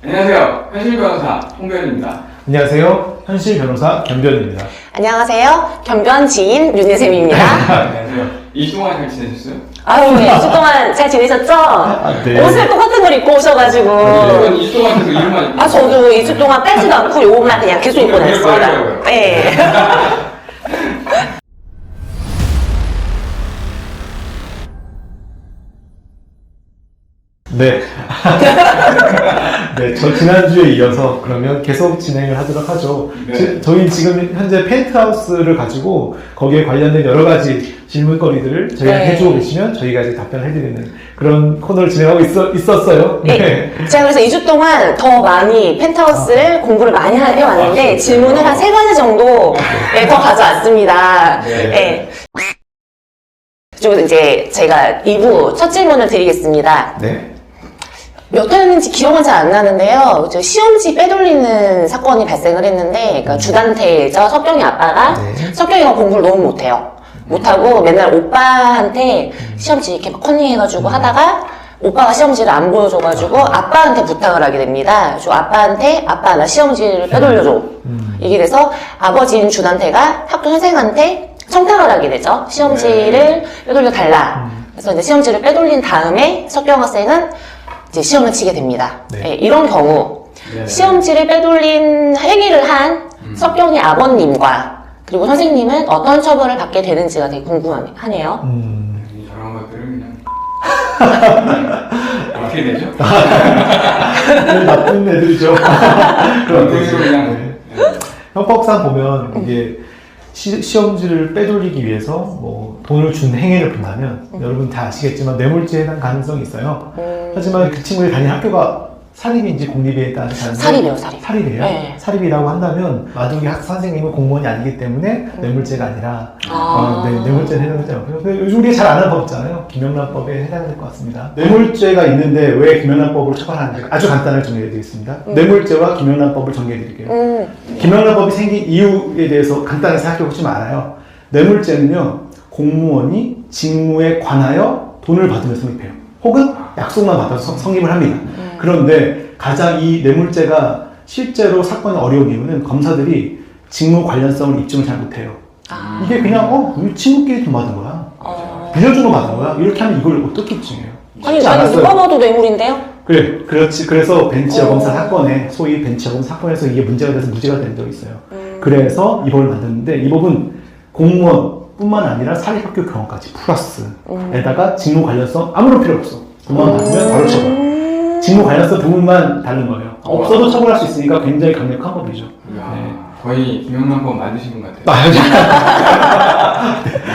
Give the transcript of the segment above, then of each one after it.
안녕하세요. 현실 변호사 홍변입니다. 안녕하세요. 현실 변호사 견변입니다. 안녕하세요. 견변 지인 윤예샘입니다. 안녕하세요. 2주 동안 잘 지내셨어요? 아유, 네, 2주 동안 잘 지내셨죠? 네. 옷을 똑같은 걸 입고 오셔가지고. 저는 2주 동안 계속 이름만 입고 아, 저도 2주 동안 빼지도 않고 요것만 그냥 계속 입고 다녔습니다. 네. 네. 네, 저 지난주에 이어서 그러면 계속 진행을 하도록 하죠. 네. 저희 지금 현재 펜트하우스를 가지고 거기에 관련된 여러 가지 질문거리들을 저희가 네. 해주고 계시면 저희가 이제 답변을 해드리는 그런 코너를 진행하고 있었어요. 네. 제가 그래서 2주 동안 더 많이 펜트하우스를 공부를 많이 해왔는데 질문을 한 3가지 정도 더 가져왔습니다. 네. 네. 그리고 이제 제가 2부 첫 질문을 드리겠습니다. 네. 몇 회였는지 기억은 잘 안 나는데요. 저 시험지 빼돌리는 사건이 발생을 했는데, 그러니까 주단태죠. 석경이 아빠가, 네. 석경이가 공부를 너무 못해요. 못하고 맨날 오빠한테 시험지 이렇게 막 컨닝해가지고 하다가, 오빠가 시험지를 안 보여줘가지고 아빠한테 부탁을 하게 됩니다. 그래서 아빠한테, 아빠 나 시험지를 빼돌려줘. 이게 돼서 아버지인 주단태가 학교 선생한테 청탁을 하게 되죠. 시험지를 빼돌려 달라. 그래서 이제 시험지를 빼돌린 다음에 석경 학생은 이제 시험을 치게 됩니다. 네. 네, 이런 경우 네. 시험지를 빼돌린 행위를 한 석경의 아버님과 그리고 선생님은 어떤 처벌을 받게 되는지가 되게 궁금하네요. 저런 것들은 그냥 어떻게 되죠? 나쁜 애들이죠. 그런 그래서 그냥 네. 형법상 보면 이게 시험지를 빼돌리기 위해서 뭐 돈을 준 행위를 본다면 여러분 다 아시겠지만 뇌물죄에 대한 가능성이 있어요. 하지만 그 친구의 다니는 학교가 사립인지 공립에 따라서 다른데 사립이에요, 사립. 사립이에요. 네. 사립이라고 한다면 마두기 선생님은 공무원이 아니기 때문에 뇌물죄가 아니라 네, 뇌물죄에 해당되죠. 요즘 우리가 잘 아는 법 있잖아요. 김영란법에 해당될 것 같습니다. 뇌물죄가 있는데 왜 김영란법으로 처벌하는지 아주 간단하게 정리해드리겠습니다. 뇌물죄와 김영란법을 정리해드릴게요. 김영란법이 생긴 이유에 대해서 간단히 생각해보시면 알아요. 뇌물죄는요, 공무원이 직무에 관하여 돈을 받으며 성립해요. 혹은 약속만 받아서 성립을 합니다. 그런데 가장 이 뇌물죄가 실제로 사건이 어려운 이유는 검사들이 직무 관련성을 입증을 잘 못해요. 이게 그냥 우리 친구끼리 돈 받은 거야. 빌려주고 받은 거야. 이렇게 하면 이걸 어떻게 입증해요? 아니, 쉽지 나는 않았어요. 누가 봐도 뇌물인데요? 그래, 그렇지. 그래서 벤치여검사 사건에, 소위 벤치여검사 사건에서 이게 문제가 돼서 무죄가 된 적이 있어요. 그래서 이 법을 만들었는데, 이 법은 공무원뿐만 아니라 사립학교 경험까지 플러스에다가 직무 관련성 아무런 필요 없어. 돈만 받으면 바로 처벌. 직무 관련성 부분만 다른 거예요. 없어도 처벌할 수 있으니까 굉장히 강력한 법이죠. 이야, 네. 거의 김영란법 만드신 분 같아요.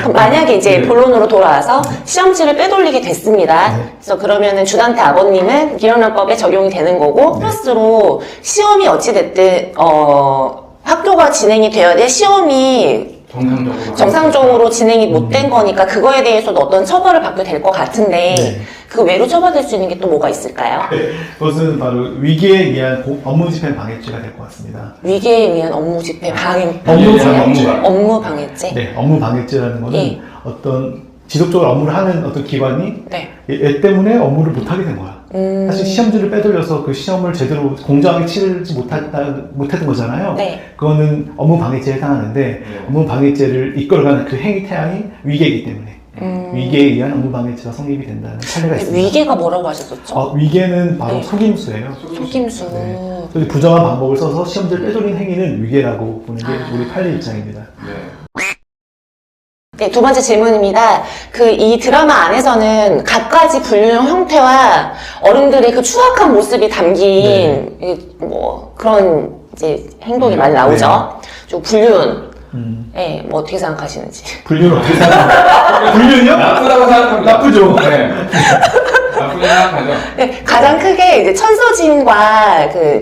그럼 만약에 이제 본론으로 돌아와서 시험지를 빼돌리게 됐습니다. 네. 그래서 그러면은 주단태 아버님은 김영란법에 적용이 되는 거고, 플러스로 시험이 어찌됐든, 학교가 진행이 되어야 돼. 시험이 정상적으로 진행이 못 된 거니까 그거에 대해서도 어떤 처벌을 받게 될 것 같은데, 네. 그 외로 처벌될 수 있는 게 또 뭐가 있을까요? 그것은 바로 위계에 의한 업무집행 방해죄가 될 것 같습니다. 위계에 의한 업무 집행 방해, 업무 방해죄? 네, 업무 방해죄라는 거는 예. 어떤 지속적으로 업무를 하는 어떤 기관이 네. 얘 때문에 업무를 못하게 된 거야. 사실 시험지를 빼돌려서 그 시험을 제대로 공정하게 치르지 못했던 거잖아요. 네. 그거는 업무 방해죄에 해당하는데 업무 방해죄를 이끌어가는 그 행위 태양이 위계이기 때문에 위계에 의한 업무 방해죄가 성립이 된다는 판례가 있습니다. 위계가 뭐라고 하셨었죠? 위계는 바로 네. 속임수예요. 속임수. 네. 그래서 부정한 방법을 써서 시험지를 빼돌린 행위는 위계라고 보는 게 우리 판례 입장입니다. 네, 두 번째 질문입니다. 이 드라마 안에서는 갖가지 불륜 형태와 어른들의 그 추악한 모습이 담긴 그런 이제 행동이 많이 나오죠. 좀 불륜. 네, 뭐 어떻게 생각하시는지. 불륜 어떻게 생각하세요? 불륜이요? 나쁘다고 생각합니다. 나쁘죠. 네. 나쁘게 생각하죠. 네, 가장 크게 이제 천서진과 이제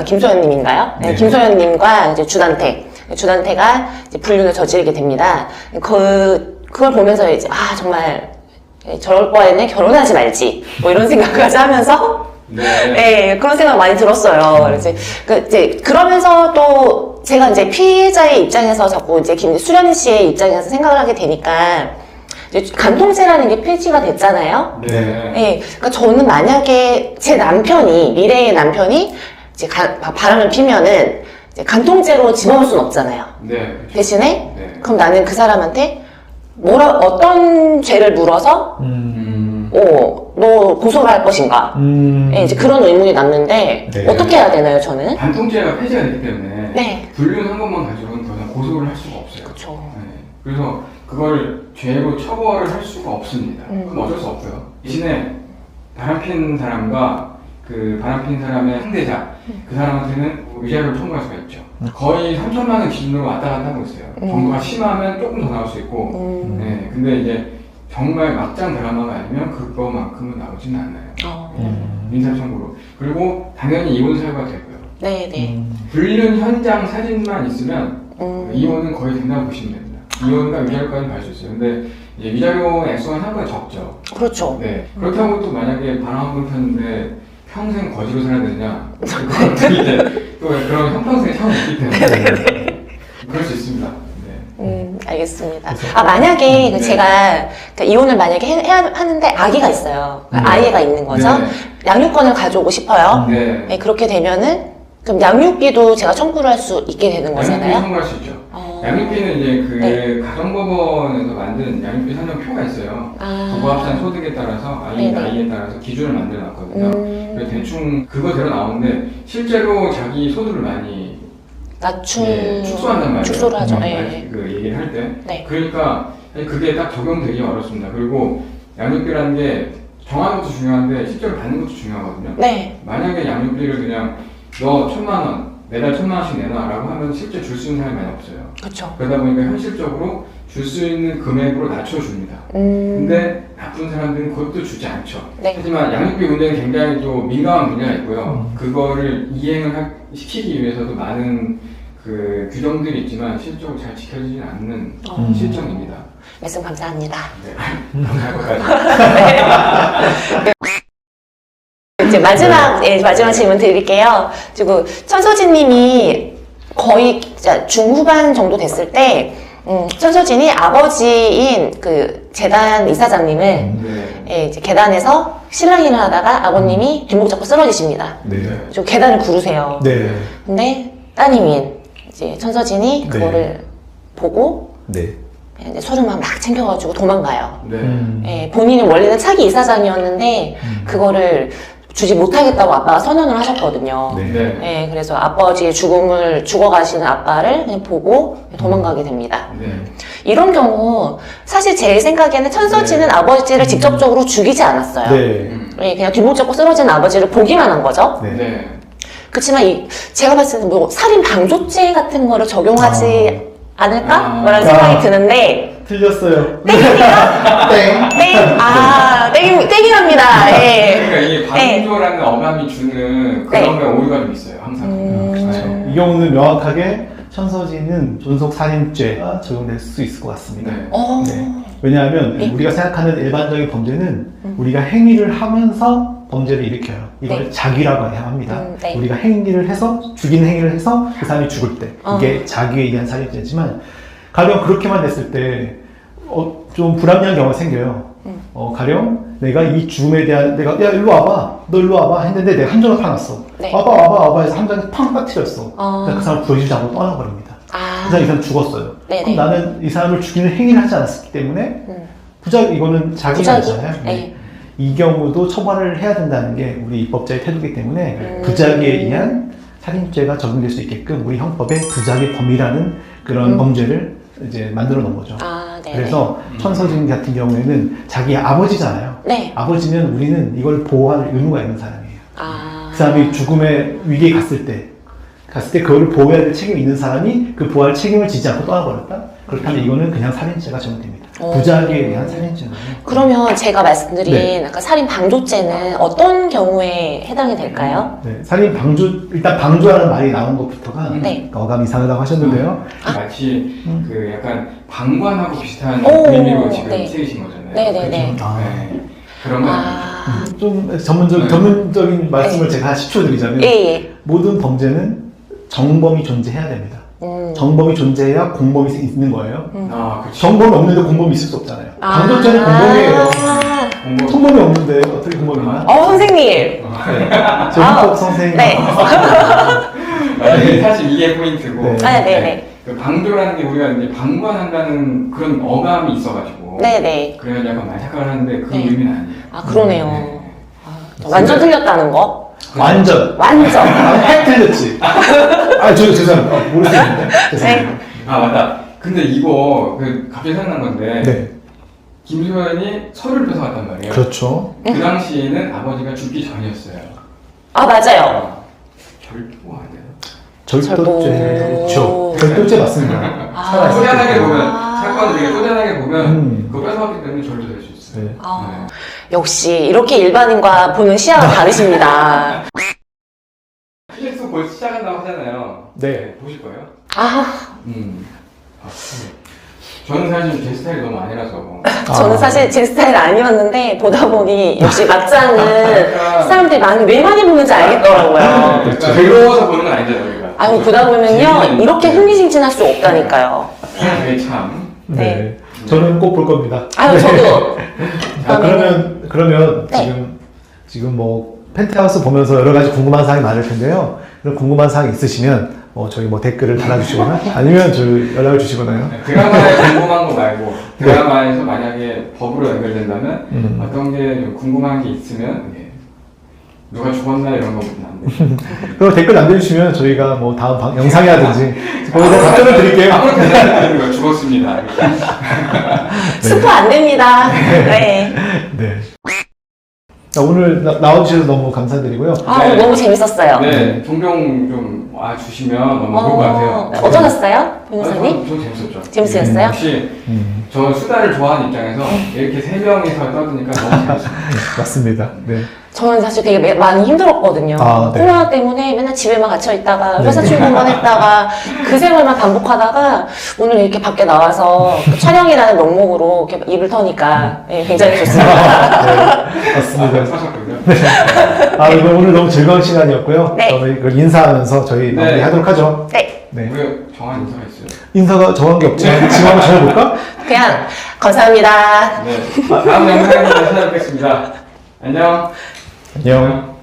김소연님인가요? 네, 김소연님과 이제 주단태가 이제 불륜을 저지르게 됩니다. 그걸 보면서 이제, 정말, 저럴 바에는 결혼하지 말지. 뭐 이런 생각까지 하면서, 네, 그런 생각 많이 들었어요. 이제, 그러면서 또, 제가 이제 피해자의 입장에서 자꾸 이제 수련 씨의 입장에서 생각을 하게 되니까, 이제 간통죄라는 게 폐지가 됐잖아요. 네. 네, 그러니까 저는 만약에 제 남편이 미래의 남편이 이제 바람을 피면은 이제 간통죄로 집어넣을 수는 없잖아요. 네. 대신에 네. 그럼 나는 그 사람한테 어떤 죄를 물어서 너 고소를 할 것인가? 네, 이제 그런 의문이 남는데 네. 어떻게 해야 되나요, 저는? 간통죄가 폐지가 됐기 때문에 네. 불륜한 것만 가지고는 더 이상 고소를 할 수가 없어요. 그렇죠. 네. 그래서 그걸 죄로 처벌을 할 수가 없습니다. 그럼 어쩔 수 없고요. 대신에 바람핀 사람과 그 바람핀 사람의 상대자 그 사람한테는 위자료를 청구할 수가 있죠. 거의 3천만 원 기준으로 왔다 갔다 하고 있어요. 정도가 심하면 조금 더 나올 수 있고 네. 근데 이제 정말 막장 드라마가 아니면 그거만큼은 나오지는 않아요. 민사 청구로. 그리고 당연히 이혼 사유가 되고요. 네네. 불륜 현장 사진만 있으면 이혼은 거의 된다고 보시면 됩니다. 이혼과 위자료까지 갈 수 있어요. 근데 이제 위자료 액수가 상당히 적죠. 그렇죠. 네. 그렇다고 또 만약에 바람 한 번 폈는데 평생 거지로 살아야 되느냐? 그것도 이제 또 그런 형평성이 참 있기 때문에 그럴 수 있습니다. 알겠습니다. 만약에 네. 제가 그러니까 이혼을 만약에 해야 하는데 아기가 있어요. 그러니까 아이가 있는 거죠. 네. 양육권을 가져오고 싶어요. 네. 네, 그렇게 되면은 그럼 양육비도 제가 청구를 할 수 있게 되는 양육비 거잖아요. 청구할 수 있죠. 양육비는 이제 그 네. 가정법원에서 만든 양육비 산정표가 있어요. 부부합산 소득에 따라서 아이 네네. 나이에 따라서 기준을 만들어 놨거든요. 그래서 대충 그거대로 나오는데 실제로 자기 소득을 많이 축소한단 말이에요. 축소를 하죠. 네. 그 얘기를 할 때. 네. 그러니까 그게 딱 적용되기 어렵습니다. 그리고 양육비라는 게 정하는 것도 중요한데 실제로 받는 것도 중요하거든요. 네. 만약에 양육비를 그냥 너 1,000만 원, 매달 1,000만 원씩 내놔라고 하면 실제 줄 수 있는 사람이 많이 없어요. 그렇죠. 그러다 보니까 현실적으로 줄 수 있는 금액으로 낮춰줍니다. 근데 나쁜 사람들은 그것도 주지 않죠. 네. 하지만 양육비 문제는 굉장히 또 민감한 분야가 있고요. 그거를 이행을 시키기 위해서도 많은 그 규정들이 있지만 실제로 잘 지켜지지 않는 실정입니다. 말씀 감사합니다. 네. 감사합니다. 이제 마지막 질문 드릴게요. 그리고 천서진님이 거의 중후반 정도 됐을 때, 천서진이 아버지인 그 재단 이사장님을 네. 이제 계단에서 실랑이를 하다가 아버님이 뒷목 잡고 쓰러지십니다. 네. 좀 계단을 구르세요. 네. 근데 따님인 이제 천서진이 네. 그거를 보고 네. 이제 서류만 막 챙겨가지고 도망가요. 네. 예, 본인은 원래는 차기 이사장이었는데 그거를 주지 못하겠다고 아빠가 선언을 하셨거든요. 네. 네. 예, 그래서 아버지의 죽어가시는 아빠를 그냥 보고 도망가게 됩니다. 네. 이런 경우 사실 제 생각에는 천서진은 아버지를 직접적으로 죽이지 않았어요. 네. 예, 그냥 뒷목 잡고 쓰러진 아버지를 보기만 한 거죠. 네. 네. 그렇지만 제가 봤을 때는 뭐 살인 방조죄 같은 거를 적용하지 않을까? 라는 아. 생각이 드는데 틀렸어요. 땡입니까? 땡. 땡! 땡이랍니다. 예. 그러니까 이게 방조라는 어감이 주는 그런 거에 오류가 좀 있어요, 항상. 그렇죠. 이 경우는 명확하게 천서진은 존속살인죄가 적용될 수 있을 것 같습니다. 네. 네. 왜냐하면 네. 우리가 생각하는 일반적인 범죄는 우리가 행위를 하면서 범죄를 일으켜요. 이걸 네. 자귀라고 해야 합니다. 네. 우리가 행위를 해서 죽이는 행위를 해서 그 사람이 죽을 때 이게 자귀에 의한 살인죄지만 가령 그렇게만 됐을 때 좀 불합리한 경우가 생겨요. 가령 내가 이 죽음에 대한 내가 야 일로 와봐 너 일로 와봐 했는데 내가 함정을 파놨어. 네. 와봐 해서 함정에 팡 빠뜨렸어. 어. 그 사람 구해주지 않고 떠나버립니다. 아. 이 사람 죽었어요. 네네. 그럼 나는 이 사람을 죽이는 행위를 하지 않았기 때문에 이거는 자기잖아요. 네. 이 경우도 처벌을 해야 된다는 게 우리 입법자의 태도이기 때문에 부작위에 의한 살인죄가 적용될 수 있게끔 우리 형법에 부작위 범위라는 그런 범죄를 이제 만들어 놓은 거죠. 아, 네. 그래서 천서진 같은 경우에는 자기 아버지잖아요. 네. 아버지면 우리는 이걸 보호할 의무가 있는 사람이에요. 아. 그 사람이 죽음의 위기에 갔을 때 그거를 보호해야 될 책임이 있는 사람이 그 보호할 책임을 지지 않고 떠나버렸다? 그렇다면 이거는 그냥 살인죄가 적용됩니다. 부작위에 의한 살인죄는. 그러면 제가 말씀드린 네. 아까 살인 방조죄는 어떤 경우에 해당이 될까요? 네, 살인 일단 방조라는 말이 나온 것부터가 네. 어감이 이상하다고 하셨는데요. 마치 그 약간 방관하고 비슷한 오, 의미로 지금 네. 새기신 거잖아요. 네네네. 아, 네. 그런 거 아닙니다. 아. 좀 전문적인 말씀을 제가 10초 드리자면 예, 예. 모든 범죄는 정범이 존재해야 됩니다. 정범이 존재해야 공범이 있는 거예요. 아, 그렇지. 정범이 없는데 공범이 있을 수 없잖아요. 강도죄는 공범이에요. 공범. 정범이 없는데 어떻게 공범이나? 선생님. 네. 저 헌법 선생님. 네. 맞아요. 사실 이게 포인트고. 네. 네네네. 그 방조라는 게 우리가 이제 방관한다는 그런 어감이 있어가지고. 네네. 그래서 약간 많이 착각을 하는데 그 네. 의미는 아니에요. 아, 그러네요. 네. 완전 틀렸다는 거? 완전. 완전. 팩 틀렸지. 죄송합니다. 모르겠는데. 죄송합니다. 아, 맞다. 근데 이거 그 갑자기 생각난 건데. 네. 김소연이 서류를 뺏어갔단 말이에요. 그렇죠. 그 당시에는 아버지가 죽기 전이었어요. 아, 맞아요. 절도가 안 돼요. 절도죄죠. 절도죄 맞습니다. 살아있을 때. 쪼잔하게 보면 사건을 되게 쪼잔하게 보면 그거 뺏어갔기 때문에 절도될 수 있어요. 네. 아, 역시 이렇게 일반인과 보는 시야가 다르십니다. PX 벌써 시작한다고 하잖아요. 네. 보실 거예요? 아, 아, 저는 사실 제 스타일이 너무 아니라서. 저는 사실 제 스타일 아니었는데 보다 보니 역시 막장은 사람들이 왜 많이 보는지 알겠더라고요. 그러니까 괴로워서 보는 건 아니잖아요, 우리가. 아유, 보다 보면요 이렇게 흥미진진할 수 없다니까요. 그게 참. 네. 저는 꼭 볼 겁니다. 아유, 저도. 그러면 네. 지금 뭐 펜트하우스 보면서 여러 가지 궁금한 사항이 많을 텐데요. 그런 궁금한 사항이 있으시면 저희 뭐 댓글을 달아주시거나 아니면 연락을 주시거나요. 드라마에 궁금한 거 말고 드라마에서 만약에 법으로 연결된다면 어떤 게 좀 궁금한 게 있으면 누가 죽었나 이런 거부터 안 돼. 그럼 댓글 남겨주시면 저희가 뭐 다음 영상이라든지 거기다 답변을 드릴게요. 아무렇게나 죽었습니다. 스포 안 됩니다. 네. 네. 자, 오늘 나와주셔서 너무 감사드리고요. 아, 네. 너무 재밌었어요. 네, 종종 좀 와주시면 너무 좋을 것 같아요. 어떠셨어요, 변호사님? 저 재밌었죠. 재밌으셨어요? 역시 저 수다를 좋아하는 입장에서 이렇게 세 명이서 떠드니까 너무 재밌어요. 맞습니다. 네. 저는 사실 되게 많이 힘들었거든요. 아, 네. 코로나 때문에 맨날 집에만 갇혀 있다가 회사 네. 출근만 했다가 그 생활만 반복하다가 오늘 이렇게 밖에 나와서 그 촬영이라는 명목으로 이렇게 입을 터니까 굉장히 좋습니다. 네. 맞습니다. 사셨군요. 이거 오늘 너무 즐거운 시간이었고요. 네. 저희 이걸 인사하면서 저희 네. 마무리하도록 하죠. 네. 네. 우리가 정한 인사가 있어요. 인사가 정한 게 없지만 지금 한번 전해볼까? 그냥 감사합니다. 네, 다음 영상에서 찾아뵙겠습니다. 안녕. 안녕.